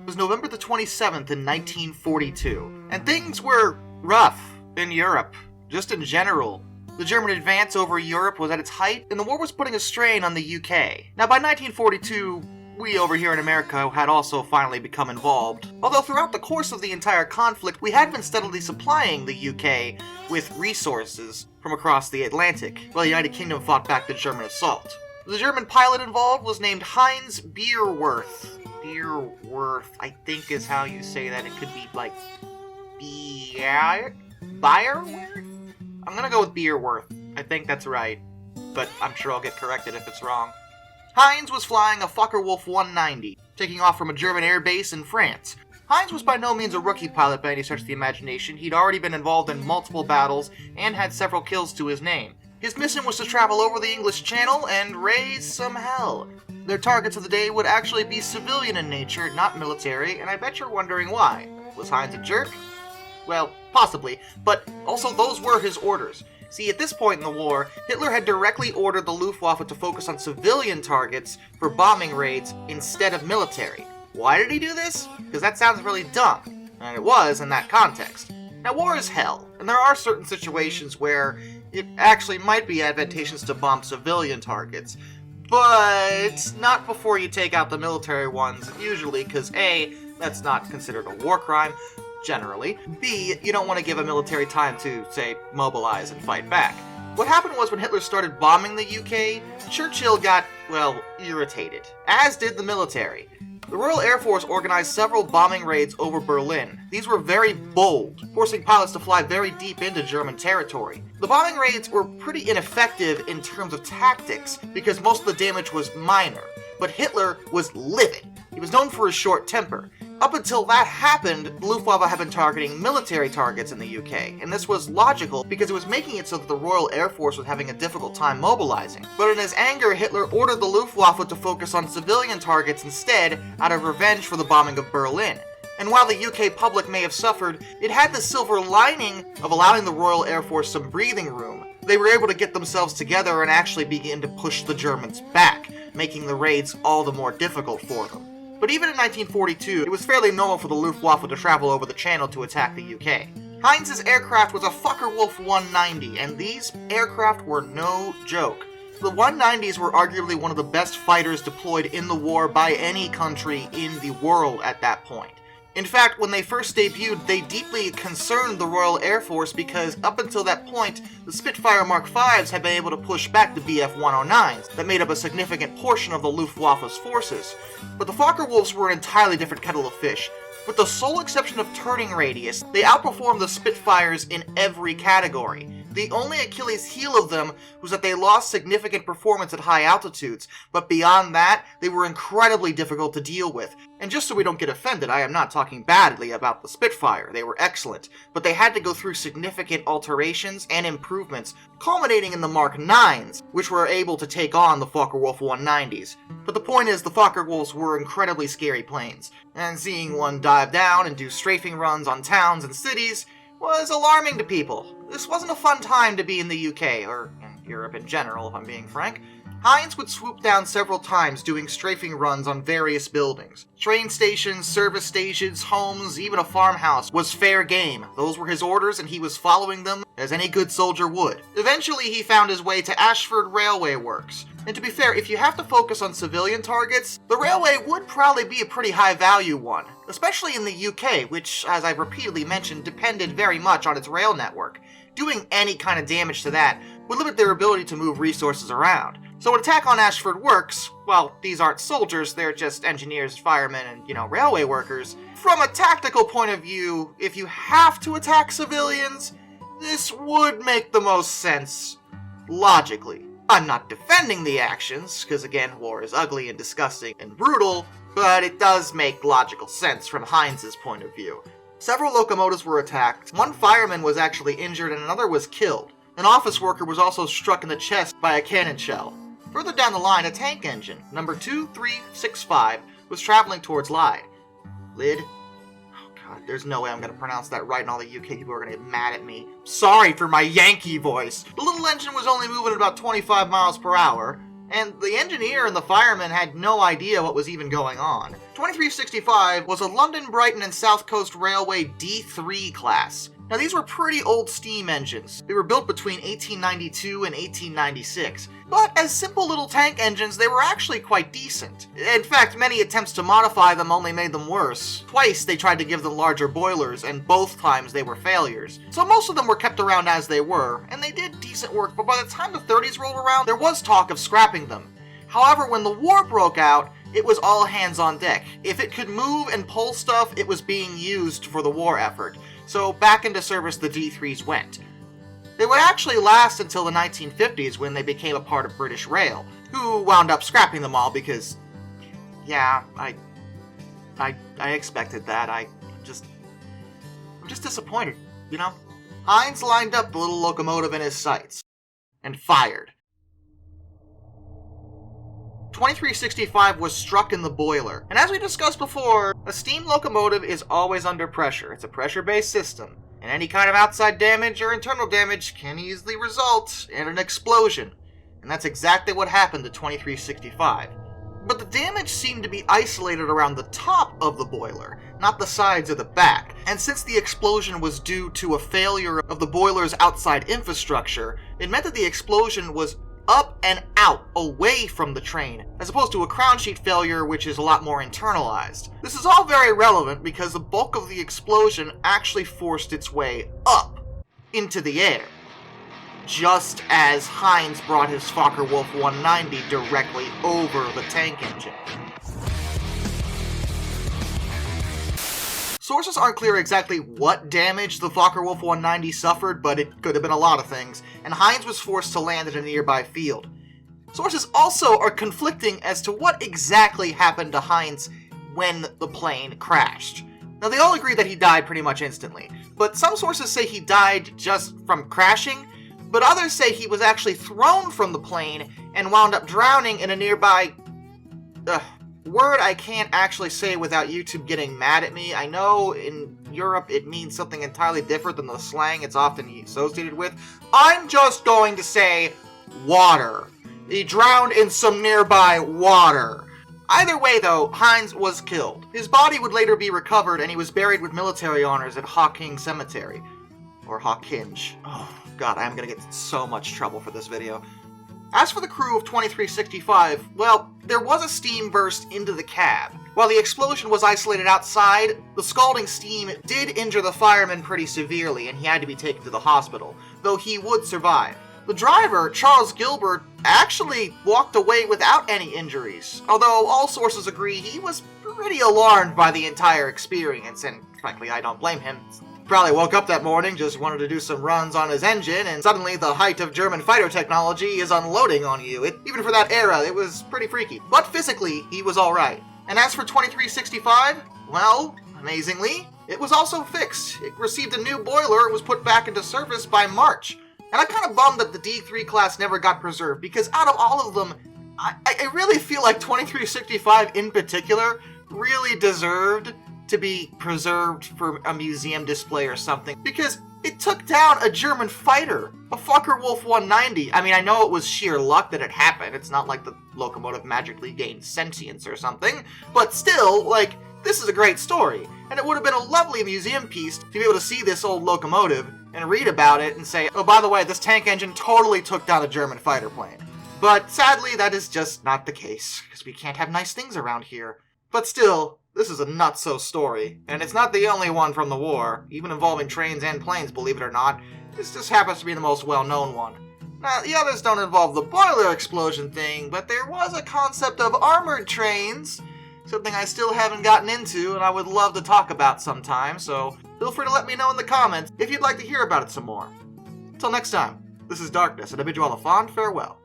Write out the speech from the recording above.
It was November the 27th in 1942, and things were rough in Europe, just in general. The German advance over Europe was at its height, and the war was putting a strain on the UK. Now, by 1942, we over here in America had also finally become involved. Although throughout the course of the entire conflict, we had been steadily supplying the UK with resources from across the Atlantic, while the United Kingdom fought back the German assault. The German pilot involved was named Heinz Beerworth. Beerworth, I think is how you say that. It could be like Beerworth? I'm gonna go with Beerworth. I think that's right, but I'm sure I'll get corrected if it's wrong. Heinz was flying a Focke-Wulf 190, taking off from a German air base in France. Heinz was by no means a rookie pilot by any stretch of the imagination. He'd already been involved in multiple battles and had several kills to his name. His mission was to travel over the English Channel and raise some hell. Their targets of the day would actually be civilian in nature, not military, and I bet you're wondering why. Was Heinz a jerk? Well, possibly, but also those were his orders. See, at this point in the war, Hitler had directly ordered the Luftwaffe to focus on civilian targets for bombing raids instead of military. Why did he do this? Because that sounds really dumb, and it was in that context. Now, war is hell, and there are certain situations where it actually might be advantageous to bomb civilian targets, but not before you take out the military ones, usually because A, that's not considered a war crime, generally. B, you don't want to give a military time to, say, mobilize and fight back. What happened was when Hitler started bombing the UK, Churchill got, well, irritated, as did the military. The Royal Air Force organized several bombing raids over Berlin. These were very bold, forcing pilots to fly very deep into German territory. The bombing raids were pretty ineffective in terms of tactics, because most of the damage was minor, but Hitler was livid. He was known for his short temper. Up until that happened, the Luftwaffe had been targeting military targets in the UK, and this was logical because it was making it so that the Royal Air Force was having a difficult time mobilizing. But in his anger, Hitler ordered the Luftwaffe to focus on civilian targets instead, out of revenge for the bombing of Berlin. And while the UK public may have suffered, it had the silver lining of allowing the Royal Air Force some breathing room. They were able to get themselves together and actually begin to push the Germans back, making the raids all the more difficult for them. But even in 1942, it was fairly normal for the Luftwaffe to travel over the Channel to attack the UK. Heinz's aircraft was a Focke-Wulf 190, and these aircraft were no joke. The 190s were arguably one of the best fighters deployed in the war by any country in the world at that point. In fact, when they first debuted, they deeply concerned the Royal Air Force because up until that point, the Spitfire Mark Vs had been able to push back the Bf-109s that made up a significant portion of the Luftwaffe's forces. But the Focke-Wulfs were an entirely different kettle of fish. With the sole exception of turning radius, they outperformed the Spitfires in every category. The only Achilles heel of them was that they lost significant performance at high altitudes, but beyond that, they were incredibly difficult to deal with. And just so we don't get offended, I am not talking badly about the Spitfire, they were excellent, but they had to go through significant alterations and improvements, culminating in the Mark 9s, which were able to take on the Focke-Wulf 190s. But the point is, the Focke-Wulfs were incredibly scary planes, and seeing one dive down and do strafing runs on towns and cities was alarming to people. This wasn't a fun time to be in the UK, or in Europe in general, if I'm being frank. Heinz would swoop down several times doing strafing runs on various buildings. Train stations, service stations, homes, even a farmhouse was fair game. Those were his orders and he was following them as any good soldier would. Eventually he found his way to Ashford Railway Works. And to be fair, if you have to focus on civilian targets, the railway would probably be a pretty high value one, especially in the UK, which, as I've repeatedly mentioned, depended very much on its rail network. Doing any kind of damage to that would limit their ability to move resources around. So an attack on Ashford Works, well, these aren't soldiers, they're just engineers, firemen, and, railway workers. From a tactical point of view, if you have to attack civilians, this would make the most sense, logically. I'm not defending the actions, because again, war is ugly and disgusting and brutal, but it does make logical sense from Heinz's point of view. Several locomotives were attacked, one fireman was actually injured and another was killed. An office worker was also struck in the chest by a cannon shell. Further down the line, a tank engine, number 2365, was traveling towards Lyde. Lyd? Oh god, there's no way I'm going to pronounce that right and all the UK people are going to get mad at me. Sorry for my Yankee voice. The little engine was only moving at about 25 miles per hour. and the engineer and the fireman had no idea what was even going on. 2365 was a London, Brighton, and South Coast Railway D3 class. Now these were pretty old steam engines. They were built between 1892 and 1896, but as simple little tank engines, they were actually quite decent. In fact, many attempts to modify them only made them worse. Twice they tried to give them larger boilers, and both times they were failures. So most of them were kept around as they were, and they did decent work, but by the time the 30s rolled around, there was talk of scrapping them. However, when the war broke out, it was all hands on deck. If it could move and pull stuff, it was being used for the war effort. So back into service the D3s went. They would actually last until the 1950s when they became a part of British Rail, who wound up scrapping them all because, yeah, I expected that. I'm just disappointed, you know? Heinz lined up the little locomotive in his sights and fired. 2365 was struck in the boiler, and as we discussed before, a steam locomotive is always under pressure. It's a pressure-based system, and any kind of outside damage or internal damage can easily result in an explosion, and that's exactly what happened to 2365. But the damage seemed to be isolated around the top of the boiler, not the sides or the back, and since the explosion was due to a failure of the boiler's outside infrastructure, it meant that the explosion was up and out, away from the train, as opposed to a crown sheet failure, which is a lot more internalized. This is all very relevant because the bulk of the explosion actually forced its way up into the air, just as Heinz brought his Focke-Wulf 190 directly over the tank engine. Sources aren't clear exactly what damage the Focke-Wulf 190 suffered, but it could have been a lot of things, and Heinz was forced to land at a nearby field. Sources also are conflicting as to what exactly happened to Heinz when the plane crashed. Now, they all agree that he died pretty much instantly, but some sources say he died just from crashing, but others say he was actually thrown from the plane and wound up drowning in a nearby word I can't actually say without YouTube getting mad at me. I know in Europe it means something entirely different than the slang it's often associated with. I'm just going to say water. He drowned in some nearby water. Either way though, Heinz was killed. His body would later be recovered and he was buried with military honors at Hocking Cemetery. Or Hawkinge. Oh god, I am gonna get in so much trouble for this video. As for the crew of 2365, well, there was a steam burst into the cab. While the explosion was isolated outside, the scalding steam did injure the fireman pretty severely and he had to be taken to the hospital, though he would survive. The driver, Charles Gilbert, actually walked away without any injuries, although all sources agree he was pretty alarmed by the entire experience, and frankly, I don't blame him. Probably woke up that morning, just wanted to do some runs on his engine, and suddenly the height of German fighter technology is unloading on you. Even for that era, it was pretty freaky. But physically, he was alright. And as for 2365, well, amazingly, it was also fixed. It received a new boiler and was put back into service by March. And I'm kind of bummed that the D3 class never got preserved, because out of all of them, I really feel like 2365 in particular really deserved to be preserved for a museum display or something, because it took down a German fighter, a Focke-Wulf 190. I mean, I know it was sheer luck that it happened. It's not like the locomotive magically gained sentience or something, but still, like, this is a great story, and it would have been a lovely museum piece to be able to see this old locomotive and read about it and say, oh, by the way, this tank engine totally took down a German fighter plane. But sadly, that is just not the case, because we can't have nice things around here. But still, this is a nutso story, and it's not the only one from the war, even involving trains and planes, believe it or not. This just happens to be the most well-known one. Now, the others don't involve the boiler explosion thing, but there was a concept of armored trains, something I still haven't gotten into and I would love to talk about sometime, so feel free to let me know in the comments if you'd like to hear about it some more. Until next time, this is Darkness, and I bid you all a fond farewell.